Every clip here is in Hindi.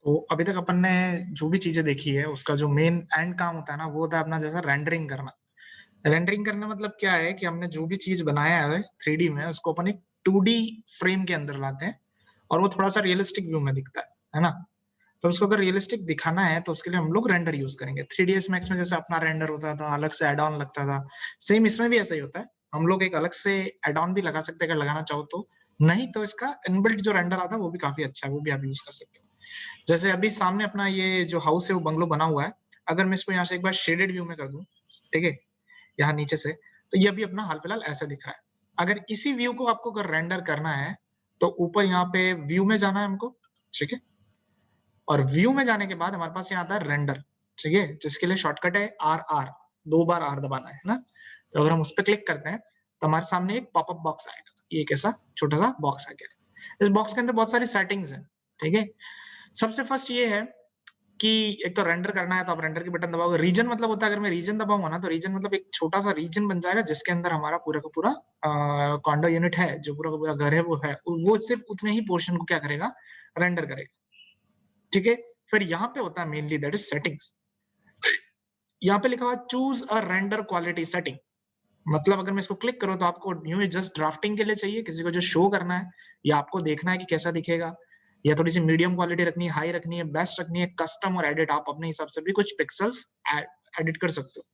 तो अभी तक अपन ने जो भी चीजें देखी है उसका जो मेन एंड काम होता है ना वो होता है अपना जैसा रेंडरिंग करना। रेंडरिंग करना मतलब क्या है कि हमने जो भी चीज बनाया है 3D में उसको अपन एक 2D फ्रेम के अंदर लाते हैं और वो थोड़ा सा रियलिस्टिक व्यू में दिखता है ना। तो उसको अगर रियलिस्टिक दिखाना है तो उसके लिए हम लोग रेंडर यूज करेंगे। 3ds मैक्स में जैसे अपना रेंडर होता था, अलग से एड ऑन लगता था, सेम इसमें भी ऐसा ही होता है। हम लोग एक अलग से एड ऑन भी लगा सकते हैं अगर लगाना चाहो तो, नहीं तो इसका इनबिल्ट जो रेंडर आता है वो भी काफी अच्छा है, वो भी आप यूज कर सकते हो। जैसे अभी सामने अपना ये जो हाउस है वो बंगलो बना हुआ है, अगर मैं इसको यहाँ से एक बार शेडेड व्यू में कर दूं, ठीक है, यहाँ नीचे से, तो ये अभी अपना हाल फिलहाल ऐसा दिख रहा है। अगर इसी व्यू को आपको अगर रेंडर करना है तो ऊपर यहाँ पे व्यू में जाना है हमको, ठीक है, और व्यू में जाने के बाद हमारे पास यहाँ आता है रेंडर, ठीक है, जिसके लिए शॉर्टकट है RR, 2 बार R दबाना है ना। तो अगर हम उस पर क्लिक करते हैं तो हमारे सामने एक पॉपअप बॉक्स आएगा, ये एक ऐसा छोटा सा बॉक्स आ गया। इस बॉक्स के अंदर बहुत सारी सेटिंग्स हैं, ठीक है। सबसे फर्स्ट ये है कि एक तो रेंडर करना है तो आप रेंडर की बटन दबाओगे। रीजन मतलब होता है, अगर मैं रीजन दबाऊंगा ना तो रीजन मतलब एक छोटा सा रीजन बन जाएगा जिसके अंदर हमारा पूरा का पूरा कॉन्डो यूनिट है, जो पूरा का पूरा घर है वो सिर्फ उतने ही पोर्शन को क्या करेगा, रेंडर करेगा, ठीक है। फिर यहाँ पे होता है मेनली दैट इज सेटिंग्स। यहाँ पे लिखा हुआ choose a render quality setting, मतलब अगर मैं इसको क्लिक करूँ तो आपको न्यू जस्ट ड्राफ्टिंग के लिए चाहिए, किसी को जो शो करना है या आपको देखना है कि कैसा दिखेगा, या थोड़ी सी मीडियम क्वालिटी रखनी है, हाई रखनी है, बेस्ट रखनी है, कस्टम और एडिट आप अपने हिसाब से भी कुछ पिक्सल्स एडिट कर सकते हो।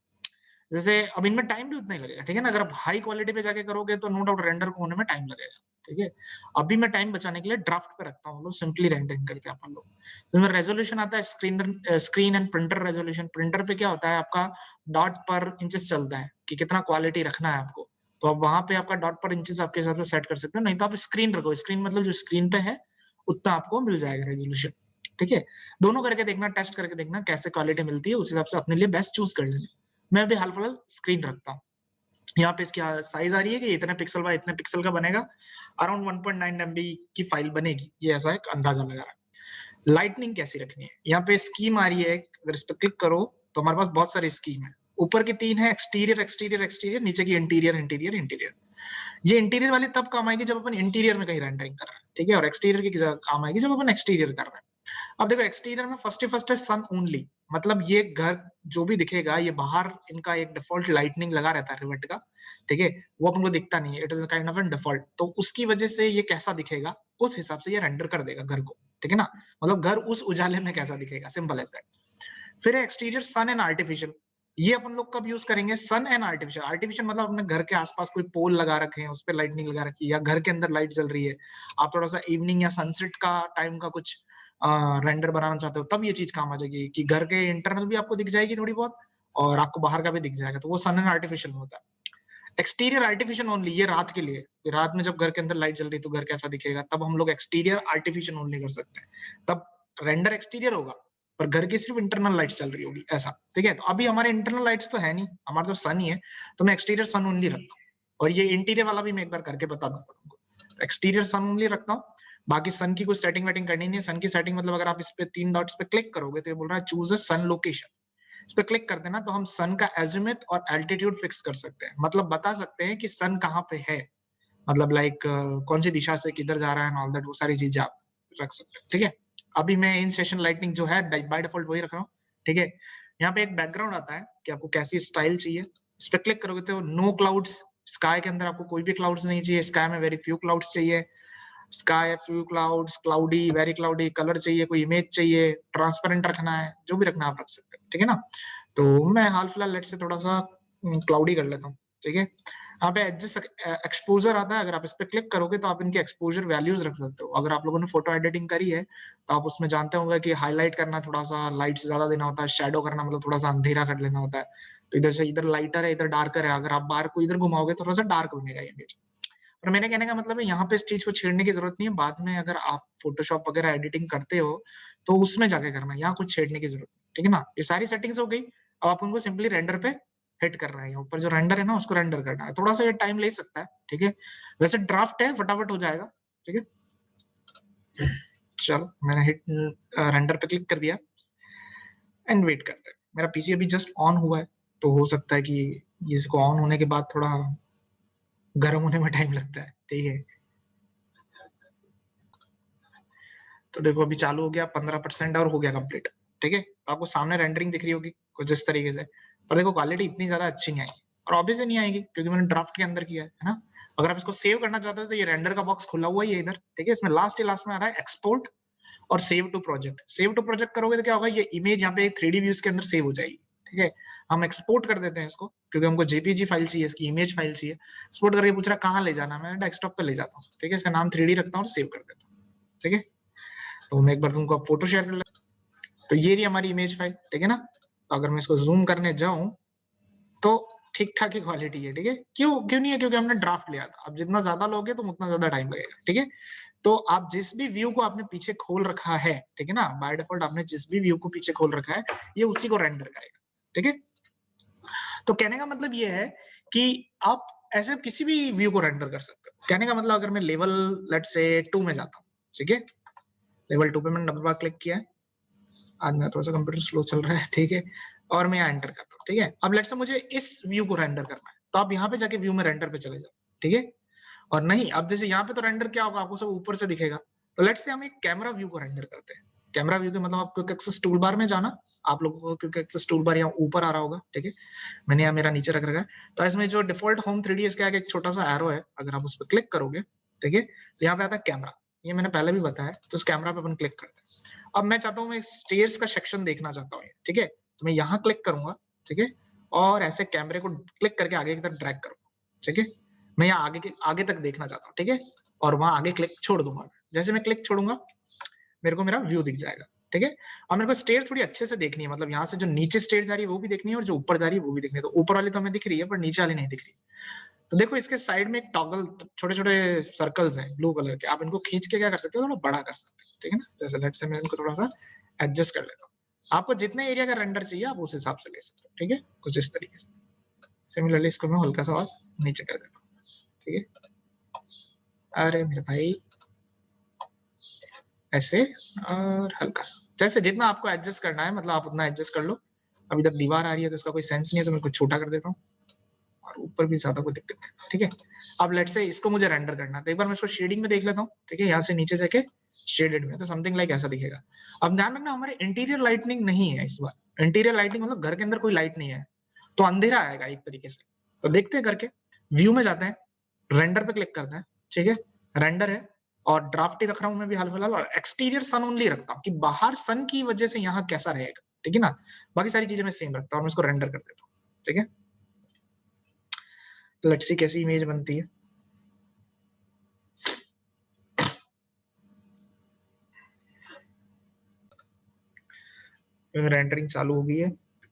जैसे अब इनमें टाइम भी उतना ही लगेगा, ठीक है ना। अगर आप हाई क्वालिटी पे जाके करोगे तो नो डाउट रेंडर को होने में टाइम लगेगा, ठीक है। अभी मैं टाइम बचाने के लिए ड्राफ्ट पे रखता हूँ, मतलब सिंपली रेंडरिंग करते हैं अपन लोग। इसमें रेजोल्यूशन आता है screen and printer resolution. Printer पे क्या होता है आपका डॉट पर इंचेस चलता है कि कितना क्वालिटी रखना है आपको, तो अब वहां पे आपका डॉट पर इंचेस आपके हिसाब से सेट कर सकते हो, नहीं तो आप स्क्रीन रखो, स्क्रीन मतलब जो स्क्रीन पे है उतना आपको मिल जाएगा रेजोल्यूशन, ठीक है। दोनों करके देखना, टेस्ट करके देखना कैसे क्वालिटी मिलती है, उस हिसाब से अपने लिए बेस्ट चूज कर लेना। मैं भी हाल फिलहाल स्क्रीन रखता हूँ। यहाँ पे इसकी साइज आ रही है कि इतने पिक्सल बाय इतने पिक्सल का बनेगा, अराउंड 1.9 MB की फाइल बनेगी, ये ऐसा एक अंदाजा लगा रहा है। लाइटनिंग कैसी रखनी है, यहाँ पे स्कीम आ रही है, अगर इस पर क्लिक करो तो हमारे पास बहुत सारी स्कीम है। ऊपर की 3 है एक्सटीरियर एक्सटीरियर एक्सटीरियर, नीचे की इंटीरियर इंटीरियर इंटीरियर। ये इंटीरियर वाली तब काम आएगी जब अपन इंटीरियर में कहीं रेंडरिंग कर रहे हैं, ठीक है, और एक्सटीरियर की काम आएगी जब अपन एक्सटीरियर कर रहे हैं। अब देखो एक्सटीरियर में फर्स्ट है सन ओनली, मतलब ये घर जो भी दिखेगा ये बाहर इनका एक डिफॉल्ट लाइटनिंग लगा रहता है रिवर्ट का, ठीक है, वो अपन को दिखता नहीं है, it is kind of an default, तो उसकी वजह से ये कैसा दिखेगा उस हिसाब से ये रेंडर कर देगा घर को, ठीक है ना। मतलब घर उस उजाले में कैसा दिखेगा, सिंपल एज दैट। फिर एक्सटीरियर सन एंड आर्टिफिशियल, ये अपन लोग कब यूज करेंगे, सन एंड आर्टिफिशियल। आर्टिफिशियल मतलब अपने घर के आसपास कोई पोल लगा रखे हैं, उस पर लाइटनिंग लगा रखी है, या घर के अंदर लाइट जल रही है, आप थोड़ा सा इवनिंग या सनसेट का टाइम का कुछ रेंडर बनाना चाहते हो, तब ये चीज काम आ जाएगी कि घर के इंटरनल भी आपको दिख जाएगी थोड़ी बहुत और आपको बाहर का भी दिख जाएगा, तो वो सन एंड आर्टिफिशियल में होता है। एक्सटीरियर आर्टिफिशियल ओनली, ये रात के लिए, रात में जब घर के अंदर लाइट जल रही है तो घर कैसा दिखेगा, तब हम लोग एक्सटीरियर आर्टिफिशियल ओनली कर सकते हैं, तब रेंडर एक्सटीरियर होगा पर घर की सिर्फ इंटरनल लाइट्स चल रही होगी, ऐसा, ठीक है। तो अभी हमारे इंटरनल लाइट्स तो है नहीं, हमारा तो सन ही है, तो मैं एक्सटीरियर सन ओनली रखता हूँ। और ये इंटीरियर वाला भी मैं एक बार करके बता दूंगा तुमको। एक्सटीरियर सन ओनली रखता हूँ, बाकी सन की कुछ सेटिंग वेटिंग करनी नहीं है। सन की सेटिंग मतलब अगर आप इस पे 3 डॉट्स पे क्लिक करोगे तो ये बोल रहा है चूज अ सन लोकेशन, इस पे क्लिक कर देना तो हम सन का एजिमुथ और एल्टीट्यूड फिक्स कर सकते हैं, मतलब बता सकते हैं कि सन कहाँ पे है, मतलब लाइक कौन सी दिशा से किधर जा रहा है, ऑल दैट, वो सारी चीजें आप रख सकते हैं, ठीक है। अभी मैं इन सेशन लाइटनिंग जो है बाय डिफॉल्ट वही रख रहा हूँ, ठीक है। यहाँ पे एक बैकग्राउंड आता है कि आपको कैसी स्टाइल चाहिए, इस पे क्लिक करोगे तो नो क्लाउड्स, स्काई के अंदर आपको कोई भी क्लाउड्स नहीं चाहिए, स्काई में वेरी फ्यू क्लाउड्स चाहिए, sky few clouds, cloudy, very cloudy, colour चाहिए, कोई इमेज चाहिए, ट्रांसपेरेंट रखना है, जो भी रखना है आप रख सकते हैं, ठीक है ना। तो मैं हाल फिलहाल लेट से थोड़ा सा क्लाउडी कर लेता हूँ, ठीक है। यहाँ पे एडजस्ट एक्सपोजर आता है, अगर आप इस पे क्लिक करोगे तो आप इनकी एक्सपोजर वैल्यूज रख सकते हो। अगर आप लोगों ने फोटो एडिटिंग करी है तो आप उसमें जानते होंगे कि हाईलाइट करना, थोड़ा सा लाइट से ज्यादा देना होता है, शेडो करना मतलब थोड़ा सा अंधेरा कर लेना होता है। तो इधर से इधर लाइटर है, इधर डार्कर है, अगर आप बार को इधर घुमाओगे तो थोड़ा सा डार्क बनेगा ये इमेज। पर मेरे कहने का मतलब है यहाँ पे इस चीज को छेड़ने की जरूरत नहीं है, बाद में अगर आप फोटोशॉप वगैरह एडिटिंग करते हो तो उसमें जाके करना, यहाँ कुछ छेड़ने की जरूरत नहीं, ठीक है ना। ये सारी सेटिंग्स हो गई, अब आप उनको सिंपली रेंडर पे हिट कर रहे हैं, ऊपर जो रेंडर है ना उसको रेंडर करना है, थोड़ा सा ये टाइम ले सकता है, ठीक है। वैसे ड्राफ्ट है, फटाफट हो जाएगा, ठीक है। चलो मैंने हिट रेंडर पे क्लिक कर दिया एंड वेट करते हैं। मेरा पीसी अभी जस्ट ऑन हुआ है, तो हो सकता है कि इसको ऑन होने के बाद थोड़ा गर्म होने में टाइम लगता है, ठीक है। तो देखो अभी चालू हो गया 15% और हो गया कंप्लीट। ठीक है, तो आपको सामने रेंडरिंग दिख रही होगी कुछ इस तरीके से, पर देखो क्वालिटी इतनी ज्यादा अच्छी नहीं आई और ऑब्वियसली नहीं आएगी क्योंकि मैंने ड्राफ्ट के अंदर किया है ना। अगर आप इसको सेव करना चाहते हो तो ये रेंडर का बॉक्स खुला हुआ ही है इधर। ठीक है, इसमें लास्ट में आ रहा है एक्सपोर्ट और save to project. Save to project करोगे तो क्या होगा, ये इमेज यहाँ पे 3D व्यूज के अंदर सेव हो जाएगी। ठीक है, हम एक्सपोर्ट कर देते हैं इसको क्योंकि हमको जेपीजी फाइल चाहिए, इसकी इमेज फाइल चाहिए। एक्सपोर्ट करके पूछ रहा कहाँ ले जाना, मैं डेस्कटॉप पे ले जाता हूँ। ठीक है, इसका नाम 3D रखता हूँ और सेव कर देता हूँ। ठीक है, तो मैं एक बार तुमको फोटो शेयर कर लेता हूँ। तो ये रही हमारी इमेज फाइल। ठीक है ना, तो अगर मैं इसको जूम करने जाऊं तो ठीक ठाक ही क्वालिटी है। ठीक है, क्यों नहीं है, क्योंकि हमने ड्राफ्ट लिया था। अब जितना ज्यादा लोगे तो उतना ज्यादा टाइम लगेगा। ठीक है, तो आप जिस भी व्यू को आपने पीछे खोल रखा है, ठीक है ना, बाय डिफॉल्ट आपने जिस भी व्यू को पीछे खोल रखा है ये उसी को रेंडर करेगा। ठीक है, तो कहने का मतलब ये है कि आप ऐसे किसी भी व्यू को रेंडर कर सकते हो। कहने का मतलब अगर मैं लेवल लेट्स से 2 में जाता हूँ, ठीक है, लेवल 2 पे मैंने डबल बार क्लिक किया है। आज मेरा थोड़ा सा कंप्यूटर स्लो चल रहा है। ठीक है, और मैं यहाँ एंटर करता हूँ। ठीक है, अब लेट्स से मुझे इस व्यू को रेंडर करना है तो आप यहाँ पे जाके व्यू में रेंडर पे चले जाओ। ठीक है, और नहीं, अब जैसे यहाँ पे तो रेंडर क्या होगा, आपको सब ऊपर से दिखेगा। तो लेट्स से हम एक कैमरा व्यू को रेंडर करते हैं। कैमरा व्यू के मतलब आप क्विक एक्सेस टूल बार में जाना। आप लोगों को क्विक एक्सेस टूल बार यहाँ ऊपर आ रहा होगा। ठीक है, मैंने यहाँ मेरा नीचे रख रखा है। तो इसमें जो डिफॉल्ट होम 3D इसके आगे एक छोटा सा एरो है, अगर आप उस पर क्लिक करोगे, ठीक है, तो यहाँ पे आता है कैमरा। ये मैंने पहले भी बताया, तो इस कैमरा पे अपन क्लिक करते हैं। अब मैं चाहता हूँ, मैं स्टेयर्स का सेक्शन देखना चाहता हूँ। ठीक है, तो मैं यहाँ क्लिक करूंगा। ठीक है, और ऐसे कैमरे को क्लिक करके आगे की तरफ ड्रैग करूंगा। ठीक है, मैं यहाँ आगे तक देखना चाहता हूँ। ठीक है, और वहां आगे क्लिक छोड़ दूंगा। जैसे मैं क्लिक छोड़ूंगा मेरे को मेरा व्यू दिख जाएगा। ठीक है, और मेरे को स्टेयर थोड़ी अच्छे से देखनी है, मतलब यहाँ से जो नीचे स्टेयर जा रही है वो भी देखनी है और जो ऊपर जा रही है वो भी देखनी है। तो ऊपर वाली तो हमें दिख रही है पर नीचे वाली नहीं दिख रही। तो देखो इसके साइड में एक टॉगल, छोटे छोटे सर्कल्स हैं ब्लू कलर के, आप इनको खींच के क्या कर सकते हो, थोड़ा बड़ा कर सकते हो। ठीक है ना, जैसे लेट्स से मैं इनको थोड़ा सा एडजस्ट कर लेता हूँ। आपको जितने एरिया का रेंडर चाहिए आप उस हिसाब से ले सकते हो। ठीक है, कुछ इस तरीके से। सिमिलरली इसको मैं हल्का सा और नीचे कर देता हूँ। ठीक है, अरे मेरे भाई ऐसे, और हल्का सा, जैसे जितना आपको एडजस्ट करना है मतलब आप उतना एडजस्ट कर लो। अब इधर दीवार आ रही है तो इसका कोई सेंस नहीं है, तो मैं कुछ छोटा कर देता हूँ और ऊपर भी ज्यादा कोई दिक्कत नहीं। ठीक है, अब लेट्स से इसको मुझे रेंडर करना है तो एक बार मैं इसको शेडिंग में देख लेता हूँ। ठीक है, यहाँ से नीचे जाके शेडेड में, तो समथिंग लाइक ऐसा दिखेगा। अब ध्यान रखना हमारे इंटीरियर लाइटनिंग नहीं है इस बार। इंटीरियर लाइटिंग मतलब घर के अंदर कोई लाइट नहीं है तो अंधेरा आएगा एक तरीके से। तो देखते हैं करके, व्यू में जाते हैं, रेंडर पे क्लिक करते हैं। ठीक है, रेंडर है और ड्राफ्ट ही रख रहा हूं मैं भी हाल फिलहाल, और एक्सटीरियर सन ओनली रखता हूँ कि बाहर सन की वजह से यहाँ कैसा रहेगा। ठीक है ना, बाकी सारी चीजें मैं सेम रखता हूँ और मैं इसको रेंडर कर देता हूँ। ठीक है, लेट्स सी कैसी इमेज बनती है। रेंडरिंग चालू हो गई है।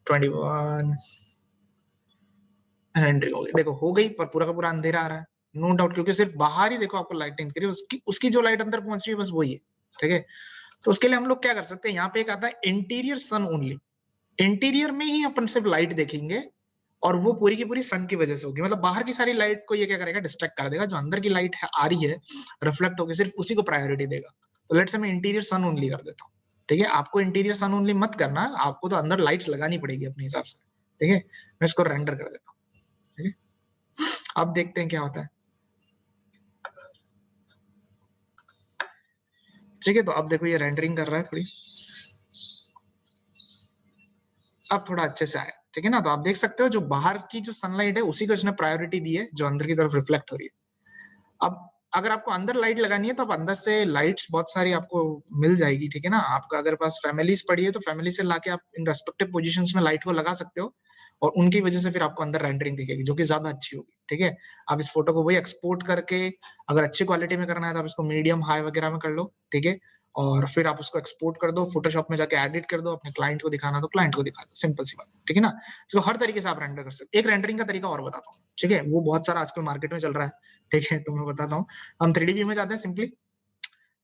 21 रेंडरिंग हो गई, देखो हो गई, पर पूरा का पूरा अंधेरा आ रहा है नो डाउट, क्योंकि सिर्फ बाहर ही देखो आपको लाइटिंग दिख रही है, उसकी जो लाइट अंदर पहुंच रही है बस वही है। ठीक है, तो उसके लिए हम लोग क्या कर सकते हैं, यहाँ पे एक आता है इंटीरियर सन ओनली। इंटीरियर में ही अपन सिर्फ लाइट देखेंगे और वो पूरी की पूरी सन की वजह से होगी, मतलब बाहर की सारी लाइट को ये क्या करेगा, डिस्ट्रैक्ट कर देगा। जो अंदर की लाइट है आ रही है रिफ्लेक्ट होकर सिर्फ उसी को प्रायोरिटी देगा। तो लेट्स से मैं इंटीरियर सन ओनली कर देता हूँ। ठीक है, आपको इंटीरियर सन ओनली मत करना, आपको तो अंदर लाइट्स लगानी पड़ेगी अपने हिसाब से। ठीक है, मैं इसको रेंडर कर देता हूँ। ठीक है, अब देखते हैं क्या होता है। ठीक है, तो अब देखो ये रेंडरिंग कर रहा है थोड़ी, अब थोड़ा अच्छे से आया। ठीक है ना, तो आप देख सकते हो जो बाहर की जो सनलाइट है उसी को इसने प्रायोरिटी दी है, जो अंदर की तरफ रिफ्लेक्ट हो रही है। अब अगर आपको अंदर लाइट लगानी है तो आप अंदर से लाइट्स बहुत सारी आपको मिल जाएगी। ठीक है ना, आपका अगर पास फैमिलीज पड़ी है तो फैमिली से लाके आप इन रेस्पेक्टिव पोजीशंस में लाइट को लगा सकते हो और उनकी वजह से फिर आपको अंदर रेंडरिंग दिखेगी जो कि ज्यादा अच्छी होगी। ठीक है, आप इस फोटो को वही एक्सपोर्ट करके अगर अच्छी क्वालिटी में करना है तो आप इसको मीडियम हाई वगैरह में कर लो। ठीक है, और फिर आप उसको एक्सपोर्ट कर दो, फोटोशॉप में जाके एडिट कर दो, अपने क्लाइंट को दिखाना तो क्लाइंट को दिखा दो, सिंपल सी बात। ठीक है ना, इसको हर तरीके से आप रेंडर कर सकते। एक रेंडरिंग का तरीका और बताता हूँ, ठीक है, वो बहुत सारा आजकल मार्केट में चल रहा है। ठीक है, तो मैं बताता हूँ। हम 3D व्यू में जाते हैं, सिंपली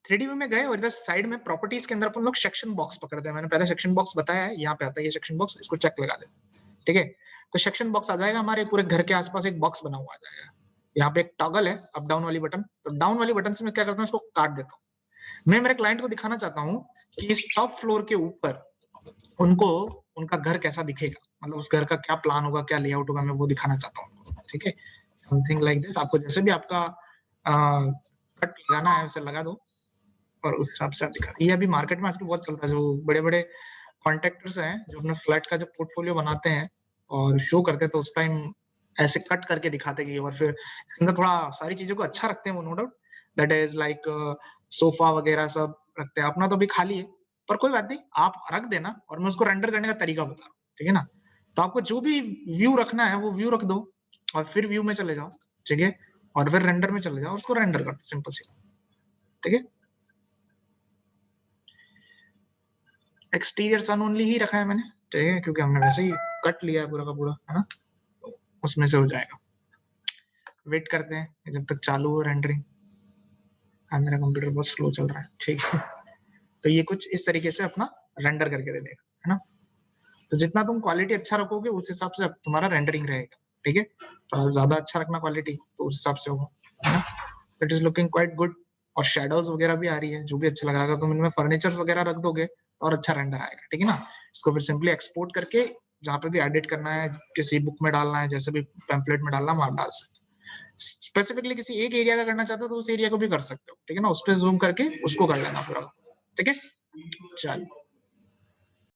3D व्यू में गए और इधर साइड में प्रॉपर्टीज के अंदर अपन लोग सेक्शन बॉक्स पकड़ते हैं। मैंने पहले सेक्शन बॉक्स बताया है, यहाँ पे आता है ये सेक्शन बॉक्स, इसको चेक लगा दे। ठीक है, तो सेक्शन बॉक्स आ जाएगा, हमारे पूरे घर के आसपास एक बॉक्स बना हुआ आ जाएगा। यहाँ पे एक टॉगल है अप डाउन वाली बटन, तो डाउन वाली बटन से मैं क्या करता हूँ, इसको काट देता हूँ। मैं मेरे क्लाइंट को दिखाना चाहता हूँ कि इस टॉप फ्लोर के ऊपर उनको उनका घर कैसा दिखेगा, मतलब उस घर का क्या प्लान होगा, क्या लेआउट होगा, मैं वो दिखाना चाहता हूँ। ठीक है, समथिंग लाइक दिस। आपको जैसे भी आपका कट लगाना है उसे लगा दो। और उस हिसाब से आप दिखा। ये अभी मार्केट में आजकल बहुत चलता है, जो बड़े-बड़े कॉन्ट्रैक्टर्स हैं जो अपने फ्लैट का जो पोर्टफोलियो बनाते हैं और शो करते हैं, तो उस टाइम ऐसे कट करके दिखाते हैं कि, और फिर अंदर थोड़ा सारी चीजों को अच्छा रखते हैं वो, no doubt, that is like sofa वगैरह सब रखते हैं। अपना तो अभी खाली है, पर कोई बात नहीं, आप रख देना और मैं उसको रेंडर करने का तरीका बता रहा हूँ, ठीक है ना। तो आपको जो भी व्यू रखना है वो व्यू रख दो और फिर व्यू में चले जाओ, ठीक है, और फिर रेंडर में चले जाओ, उसको रेंडर कर दो, सिंपल सी, ठीक है। एक्सटीरियर सन ओनली ही रखा है मैंने, ठीक है, क्योंकि हमने वैसे ही कट लिया है पूरा का पूरा, है ना, तो उसमें से हो जाएगा। वेट करते हैं जब तक चालू हो रेंडरिंग। हाँ, मेरा कंप्यूटर बहुत स्लो चल रहा है, ठीक है। तो ये कुछ इस तरीके से अपना रेंडर करके दे देगा, है ना। तो जितना तुम क्वालिटी अच्छा रखोगे उस हिसाब से तुम्हारा रेंडरिंग रहेगा, ठीक है। थोड़ा ज्यादा अच्छा रखना क्वालिटी, तो उस हिसाब से होगा, है ना। It is looking quite good. और शेडोज वगैरह भी आ रही है, जो भी अच्छा लग रहा है। अगर तुम इनमें फर्नीचर वगैरह रख दोगे और अच्छा रेंडर आएगा, ठीक है ना। इसको फिर सिंपली एक्सपोर्ट करके जहाँ पे भी एडिट करना है, किसी बुक में डालना है, जैसे भी पैम्पलेट में डालना, वहां डाल सकते हो। स्पेसिफिकली किसी एक एरिया का करना चाहते हो तो उस एरिया को भी कर सकते हो, ठीक है ना। उस पर जूम करके उसको कर लेना पूरा, ठीक है। चल